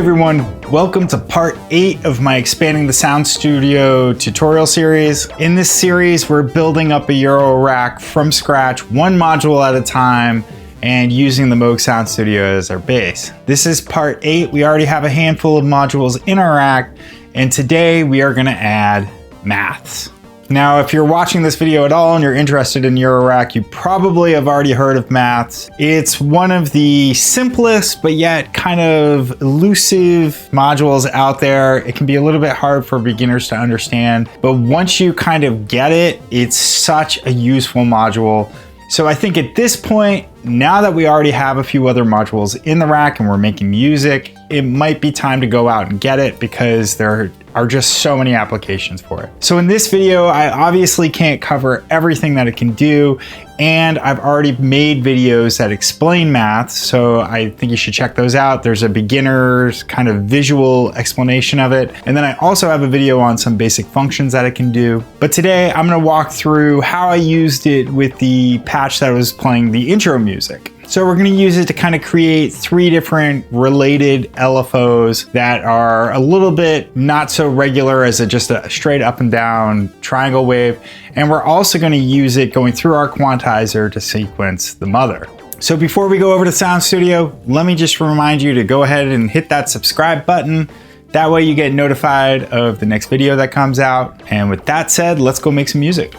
everyone, welcome to part 8 of my Expanding the Sound Studio tutorial series. In this series, we're building up a Eurorack from scratch, one module at a time, and using the Moog Sound Studio as our base. This is part 8. We already have a handful of modules in our rack, and today we are gonna add maths. Now, if you're watching this video at all and you're interested in Eurorack, you probably have already heard of maths. It's one of the simplest, but yet kind of elusive modules out there. It can be a little bit hard for beginners to understand, but once you kind of get it, it's such a useful module. So I think at this point, now that we already have a few other modules in the rack and we're making music, it might be time to go out and get it because there are just so many applications for it. So in this video, I obviously can't cover everything that it can do, and I've already made videos that explain math, so I think you should check those out. There's a beginner's kind of visual explanation of it, and then I also have a video on some basic functions that it can do. But today I'm gonna walk through how I used it with the patch that was playing the intro music. So we're gonna use it to kind of create 3 different related LFOs that are a little bit not so regular as just a straight up and down triangle wave. And we're also gonna use it going through our quantizer to sequence the mother. So before we go over to Sound Studio, let me just remind you to go ahead and hit that subscribe button. That way you get notified of the next video that comes out. And with that said, let's go make some music.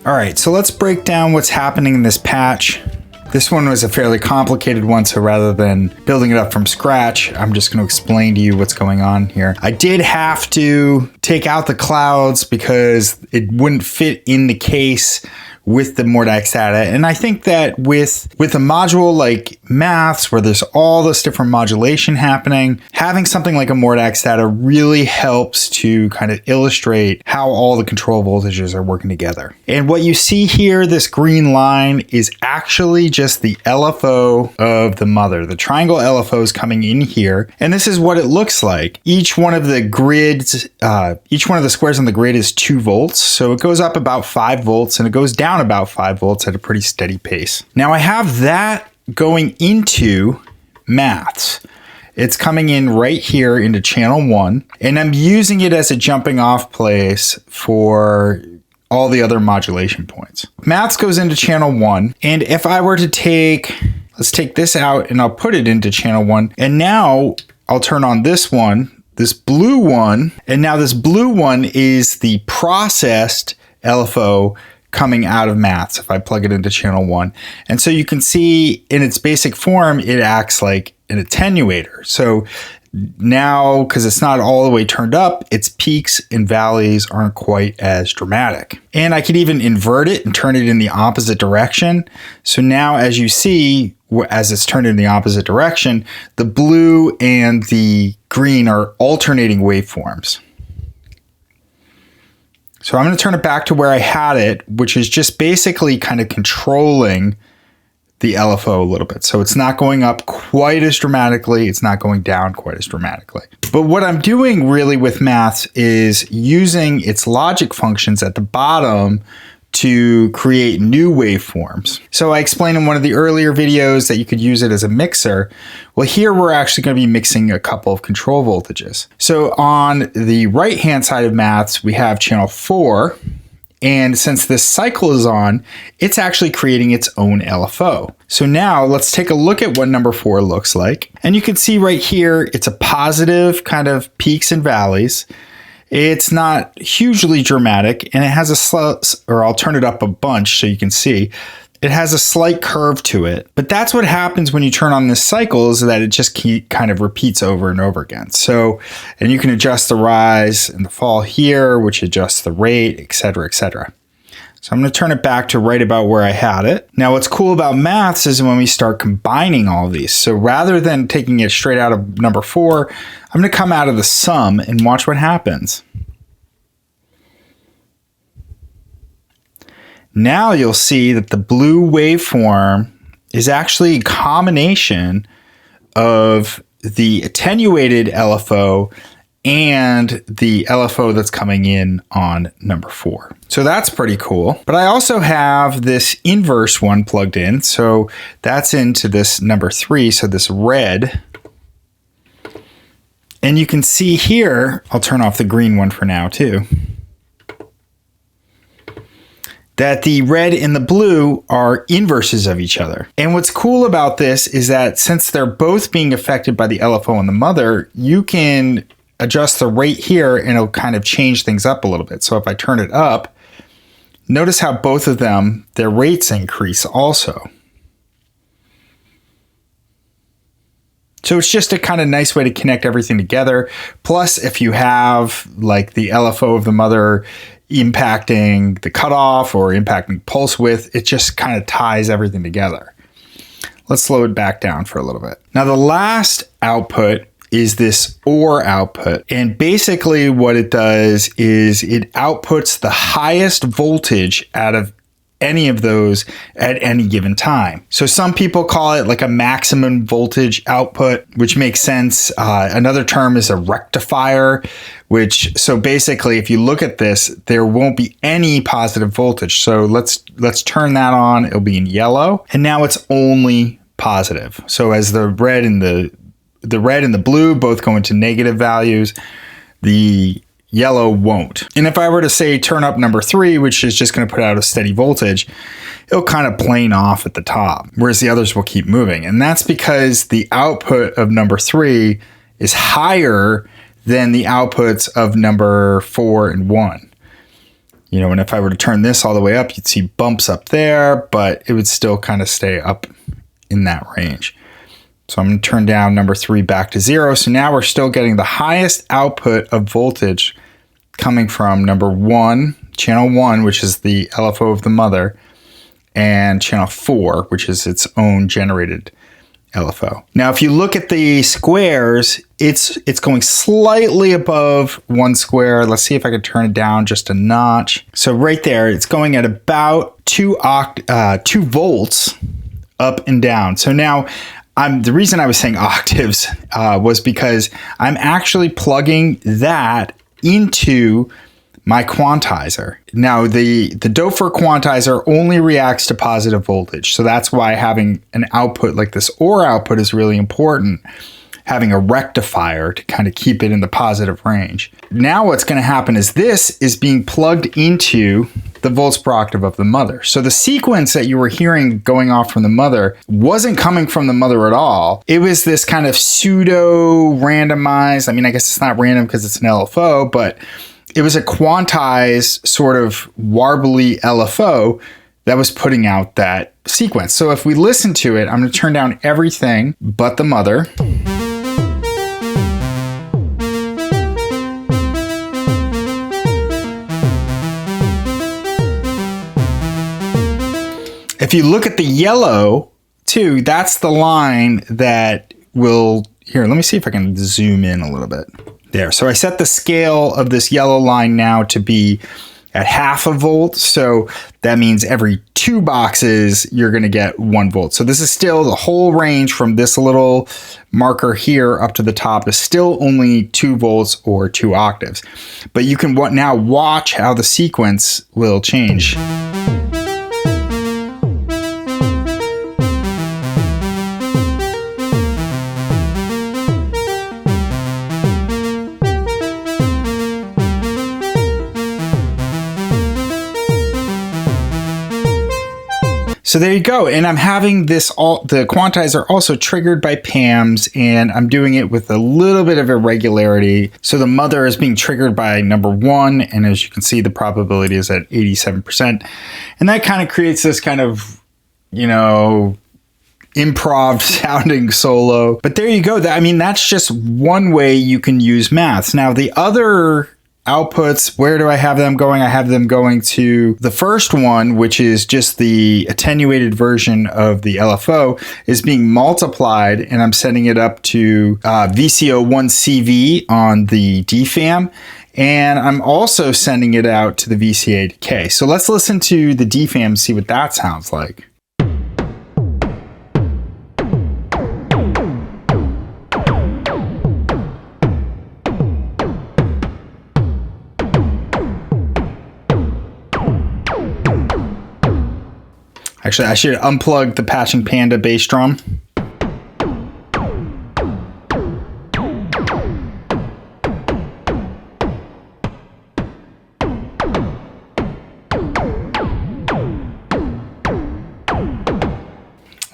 All right, so let's break down what's happening in this patch. This one was a fairly complicated one, so rather than building it up from scratch, I'm just going to explain to you what's going on here. I did have to take out the clouds because it wouldn't fit in the case with the Mordax data. And I think that with a module like maths, where there's all this different modulation happening, having something like a Mordax data really helps to kind of illustrate how all the control voltages are working together. And what you see here, this green line, is actually just the LFO of the mother. The triangle LFO is coming in here, and this is what it looks like. Each one of the grids, each one of the squares on the grid is 2 volts. So it goes up about 5 volts and it goes down about 5 volts at a pretty steady pace. Now I have that going into maths. It's coming in right here into channel 1, and I'm using it as a jumping off place for all the other modulation points. Maths goes into channel 1, and if I were to let's take this out and I'll put it into channel 1, and now I'll turn on this one, this blue one, and now this blue one is the processed LFO coming out of maths if I plug it into channel 1. And so you can see in its basic form, it acts like an attenuator. So now, because it's not all the way turned up, its peaks and valleys aren't quite as dramatic. And I could even invert it and turn it in the opposite direction. So now, as you see, as it's turned in the opposite direction, the blue and the green are alternating waveforms. So I'm going to turn it back to where I had it, which is just basically kind of controlling the LFO a little bit. So it's not going up quite as dramatically. It's not going down quite as dramatically. But what I'm doing really with maths is using its logic functions at the bottom to create new waveforms. So I explained in one of the earlier videos that you could use it as a mixer. Well, here we're actually going to be mixing a couple of control voltages. So on the right-hand side of maths, we have channel 4. And since this cycle is on, it's actually creating its own LFO. So now let's take a look at what number 4 looks like. And you can see right here, it's a positive kind of peaks and valleys. It's not hugely dramatic, and it has I'll turn it up a bunch so you can see. It has a slight curve to it, but that's what happens when you turn on this cycle, is that it just kind of repeats over and over again. So, and you can adjust the rise and the fall here, which adjusts the rate, etc., etc. So I'm going to turn it back to right about where I had it. Now, what's cool about maths is when we start combining all of these. So rather than taking it straight out of number 4, I'm going to come out of the sum and watch what happens. Now you'll see that the blue waveform is actually a combination of the attenuated LFO and the LFO that's coming in on number 4. So that's pretty cool. But I also have this inverse one plugged in. So that's into this number 3. So this red. And you can see here, I'll turn off the green one for now too, that the red and the blue are inverses of each other. And what's cool about this is that since they're both being affected by the LFO and the mother, you can adjust the rate here and it'll kind of change things up a little bit. So if I turn it up, notice how both of them, their rates increase also. So it's just a kind of nice way to connect everything together. Plus, if you have like the LFO of the mother impacting the cutoff or impacting pulse width, it just kind of ties everything together. Let's slow it back down for a little bit. Now, the last output is this OR output. And basically what it does is it outputs the highest voltage out of any of those at any given time. So some people call it like a maximum voltage output, which makes sense. Another term is a rectifier, so basically if you look at this, there won't be any positive voltage. So let's turn that on. It'll be in yellow. And now it's only positive. So as the red and the blue both go into negative values, the yellow won't. And if I were to say turn up number 3, which is just going to put out a steady voltage, it'll kind of plane off at the top, whereas the others will keep moving. And that's because the output of number 3 is higher than the outputs of number 4 and 1. And if I were to turn this all the way up, you'd see bumps up there, but it would still kind of stay up in that range. So I'm going to turn down number 3 back to 0. So now we're still getting the highest output of voltage coming from number 1, channel 1, which is the LFO of the mother, and channel 4, which is its own generated LFO. Now, if you look at the squares, it's going slightly above 1 square. Let's see if I can turn it down just a notch. So right there, it's going at about 2 volts up and down. So now, the reason I was saying octaves was because I'm actually plugging that into my quantizer. Now, the Doepfer quantizer only reacts to positive voltage. So that's why having an output like this OR output is really important. Having a rectifier to kind of keep it in the positive range. Now what's going to happen is this is being plugged into the volts per octave of the mother. So the sequence that you were hearing going off from the mother wasn't coming from the mother at all. It was this kind of pseudo randomized, I guess it's not random because it's an LFO, but it was a quantized sort of warbly LFO that was putting out that sequence. So if we listen to it, I'm going to turn down everything but the mother. If you look at the yellow too, that's the line that will, here, let me see if I can zoom in a little bit. There, so I set the scale of this yellow line now to be at 0.5 volt. So that means every 2 boxes, you're going to get 1 volt. So this is still the whole range from this little marker here up to the top is still only 2 volts or 2 octaves. But you can now watch how the sequence will change. So there you go. And I'm having the quantizer also triggered by PAMs, and I'm doing it with a little bit of irregularity. So the mother is being triggered by number 1. And as you can see, the probability is at 87%. And that kind of creates this kind of, improv sounding solo. But there you go. That's just one way you can use maths. Now, the other outputs, where do I have them going? I have them going to the first one, which is just the attenuated version of the LFO, is being multiplied, and I'm setting it up to VCO1CV on the DFAM, and I'm also sending it out to the VCA decay. So let's listen to the DFAM, see what that sounds like. Actually, I should unplug the Patching Panda bass drum.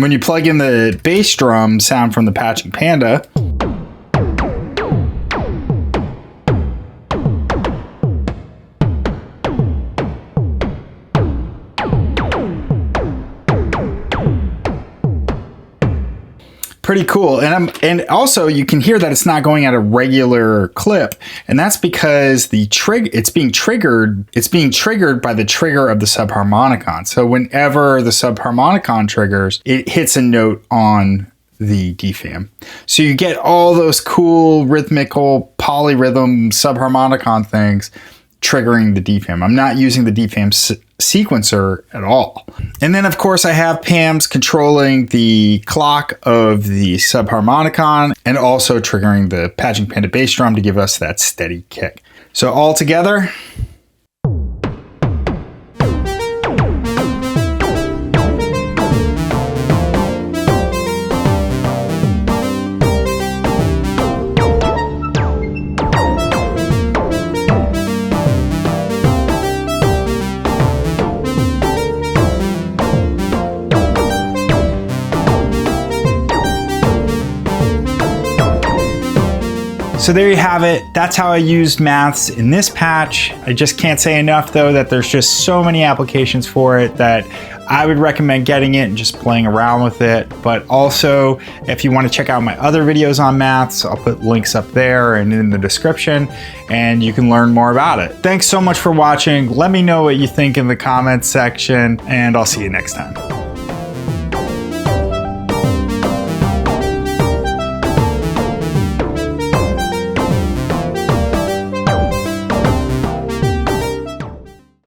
And when you plug in the bass drum sound from the Patching Panda, pretty cool. And also you can hear that it's not going at a regular clip, and that's because it's being triggered by the trigger of the subharmonicon. So whenever the subharmonicon triggers, it hits a note on the DFAM. So you get all those cool rhythmical polyrhythm subharmonicon things triggering the DFAM. I'm not using the DFAM sequencer at all. And then of course I have PAMs controlling the clock of the subharmonicon and also triggering the Patching Panda bass drum to give us that steady kick. So all together, so there you have it. That's how I used maths in this patch. I just can't say enough though that there's just so many applications for it that I would recommend getting it and just playing around with it. But also, if you want to check out my other videos on maths, I'll put links up there and in the description, and you can learn more about it. Thanks so much for watching. Let me know what you think in the comments section, and I'll see you next time.